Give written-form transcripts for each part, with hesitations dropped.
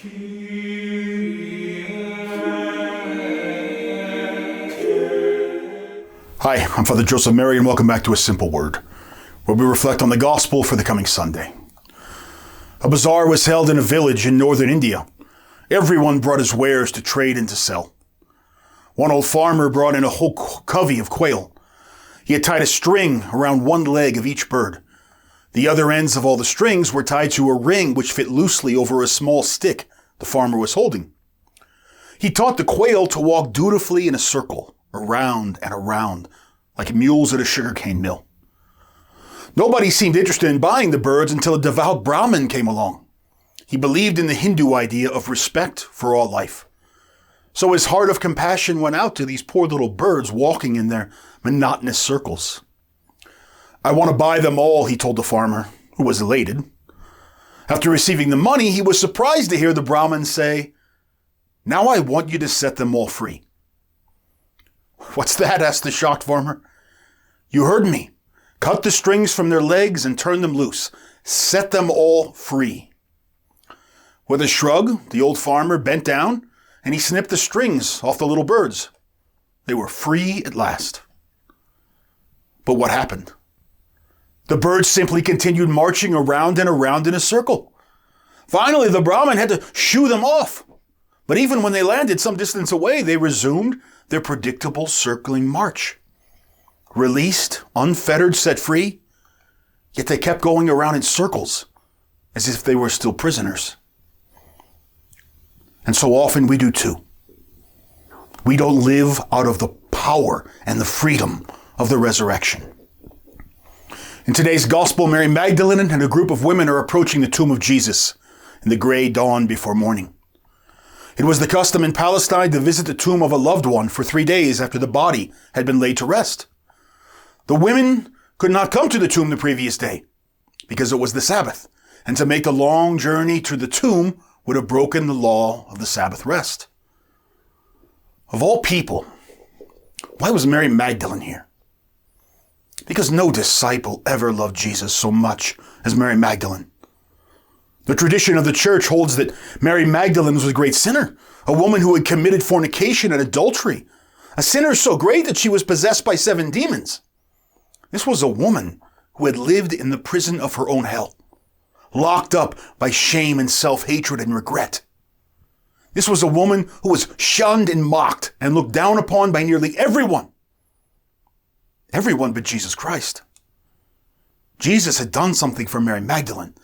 Hi, I'm Father Joseph Mary, and welcome back to A Simple Word, where we reflect on the gospel for the coming Sunday. A bazaar was held in a village in northern India. Everyone brought his wares to trade and to sell. One old farmer brought in a whole covey of quail. He had tied a string around one leg of each bird. The other ends of all the strings were tied to a ring which fit loosely over a small stick the farmer was holding. He taught the quail to walk dutifully in a circle, around and around, like mules at a sugarcane mill. Nobody seemed interested in buying the birds until a devout Brahmin came along. He believed in the Hindu idea of respect for all life. So his heart of compassion went out to these poor little birds walking in their monotonous circles. "I want to buy them all," he told the farmer, who was elated. After receiving the money, he was surprised to hear the Brahmin say, "Now I want you to set them all free." "What's that?" asked the shocked farmer. "You heard me. Cut the strings from their legs and turn them loose. Set them all free." With a shrug, the old farmer bent down and he snipped the strings off the little birds. They were free at last. But what happened? The birds simply continued marching around and around in a circle. Finally, the Brahmin had to shoo them off. But even when they landed some distance away, they resumed their predictable circling march. Released, unfettered, set free, yet they kept going around in circles as if they were still prisoners. And so often we do too. We don't live out of the power and the freedom of the resurrection. In today's gospel, Mary Magdalene and a group of women are approaching the tomb of Jesus in the gray dawn before morning. It was the custom in Palestine to visit the tomb of a loved one for 3 days after the body had been laid to rest. The women could not come to the tomb the previous day because it was the Sabbath, and to make the long journey to the tomb would have broken the law of the Sabbath rest. Of all people, why was Mary Magdalene here? Because no disciple ever loved Jesus so much as Mary Magdalene. The tradition of the church holds that Mary Magdalene was a great sinner, a woman who had committed fornication and adultery, a sinner so great that she was possessed by 7 demons. This was a woman who had lived in the prison of her own hell, locked up by shame and self-hatred and regret. This was a woman who was shunned and mocked and looked down upon by nearly everyone. Everyone but Jesus Christ. Jesus had done something for Mary Magdalene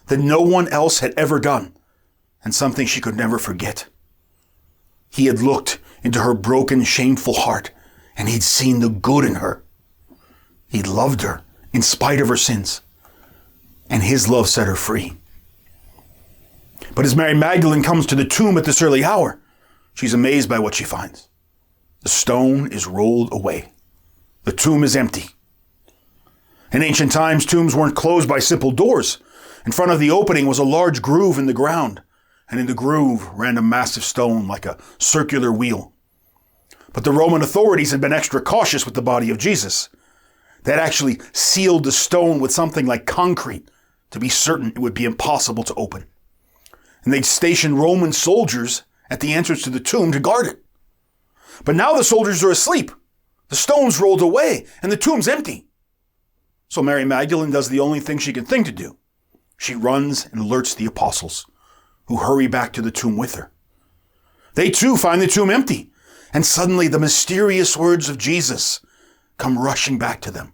that no one else had ever done, and something she could never forget. He had looked into her broken, shameful heart, and he'd seen the good in her. He loved her in spite of her sins, and his love set her free. But as Mary Magdalene comes to the tomb at this early hour, she's amazed by what she finds. The stone is rolled away. The tomb is empty. In ancient times, tombs weren't closed by simple doors. In front of the opening was a large groove in the ground, and in the groove ran a massive stone like a circular wheel. But the Roman authorities had been extra cautious with the body of Jesus. They had actually sealed the stone with something like concrete to be certain it would be impossible to open. And they'd stationed Roman soldiers at the entrance to the tomb to guard it. But now the soldiers are asleep. The stone's rolled away, and the tomb's empty. So Mary Magdalene does the only thing she can think to do. She runs and alerts the apostles, who hurry back to the tomb with her. They too find the tomb empty, and suddenly the mysterious words of Jesus come rushing back to them,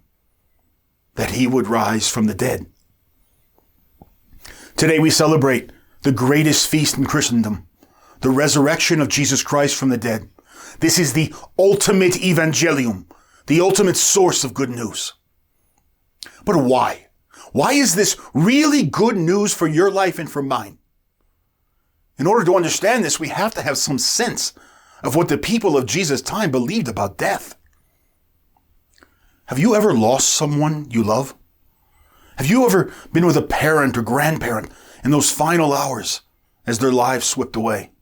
that he would rise from the dead. Today we celebrate the greatest feast in Christendom, the resurrection of Jesus Christ from the dead. This is the ultimate evangelium, the ultimate source of good news. But why? Why is this really good news for your life and for mine? In order to understand this, we have to have some sense of what the people of Jesus' time believed about death. Have you ever lost someone you love? Have you ever been with a parent or grandparent in those final hours as their lives swept away?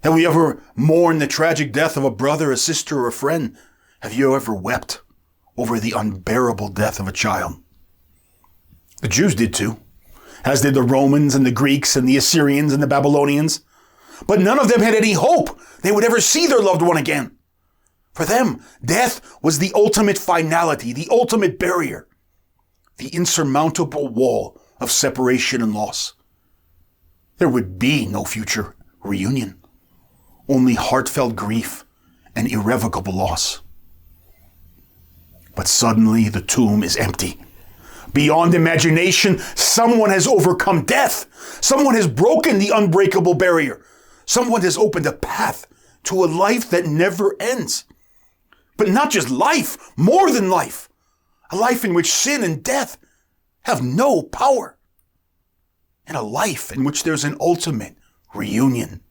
Have you ever mourned the tragic death of a brother, a sister, or a friend? Have you ever wept over the unbearable death of a child? The Jews did too. as did the Romans and the Greeks and the Assyrians and the Babylonians. But none of them had any hope they would ever see their loved one again. For them, death was the ultimate finality, the ultimate barrier, the insurmountable wall of separation and loss. There would be no future reunion, only heartfelt grief and irrevocable loss. But suddenly the tomb is empty. Beyond imagination, someone has overcome death. Someone has broken the unbreakable barrier. Someone has opened a path to a life that never ends. But not just life, more than life. A life in which sin and death have no power. And a life in which there's an ultimate reunion.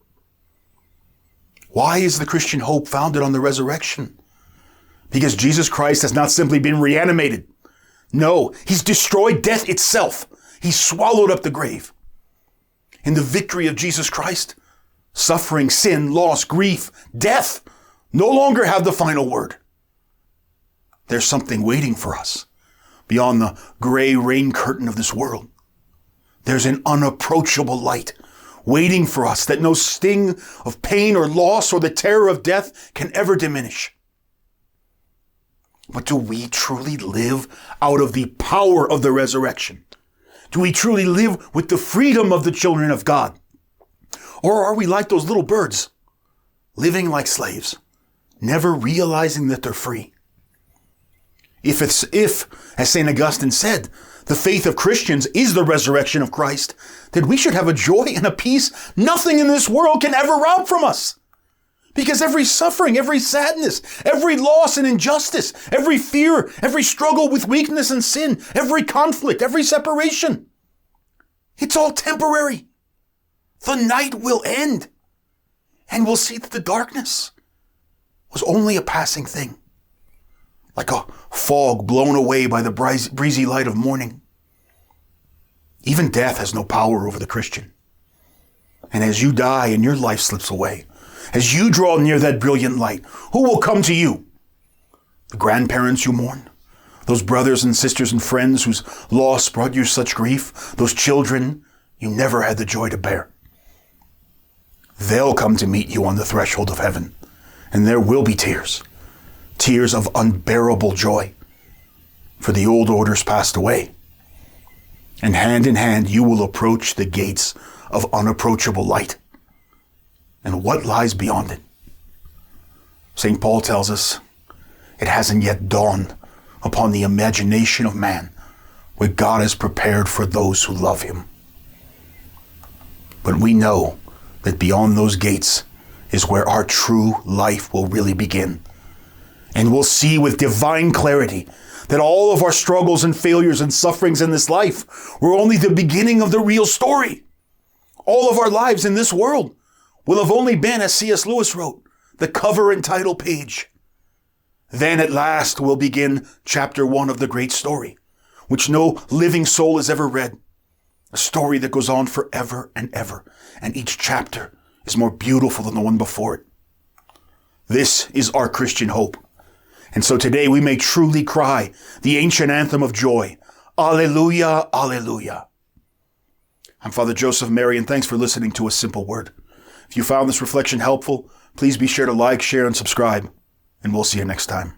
Why is the Christian hope founded on the resurrection? Because Jesus Christ has not simply been reanimated. No, he's destroyed death itself. He swallowed up the grave. In the victory of Jesus Christ, suffering, sin, loss, grief, death no longer have the final word. There's something waiting for us beyond the gray rain curtain of this world. There's an unapproachable light waiting for us that no sting of pain or loss or the terror of death can ever diminish. But do we truly live out of the power of the resurrection? Do we truly live with the freedom of the children of God? Or are we like those little birds, living like slaves, never realizing that they're free? If, as St. Augustine said, the faith of Christians is the resurrection of Christ, then we should have a joy and a peace nothing in this world can ever rob from us. Because every suffering, every sadness, every loss and injustice, every fear, every struggle with weakness and sin, every conflict, every separation, it's all temporary. The night will end, and we'll see that the darkness was only a passing thing, like a fog blown away by the breezy light of morning. Even death has no power over the Christian. And as you die and your life slips away, as you draw near that brilliant light, who will come to you? The grandparents you mourn, those brothers and sisters and friends whose loss brought you such grief, those children you never had the joy to bear. They'll come to meet you on the threshold of heaven, and there will be tears, tears of unbearable joy, for the old order's passed away. And hand in hand you will approach the gates of unapproachable light. And what lies beyond it? St. Paul tells us it hasn't yet dawned upon the imagination of man what God has prepared for those who love him. But we know that beyond those gates is where our true life will really begin. And we'll see with divine clarity that all of our struggles and failures and sufferings in this life were only the beginning of the real story. All of our lives in this world will have only been, as C.S. Lewis wrote, the cover and title page. Then at last will begin chapter 1 of the great story, which no living soul has ever read. A story that goes on forever and ever, and each chapter is more beautiful than the one before it. This is our Christian hope. And so today we may truly cry the ancient anthem of joy. Alleluia, alleluia. I'm Father Joseph Mary, and thanks for listening to A Simple Word. If you found this reflection helpful, please be sure to like, share, and subscribe, and we'll see you next time.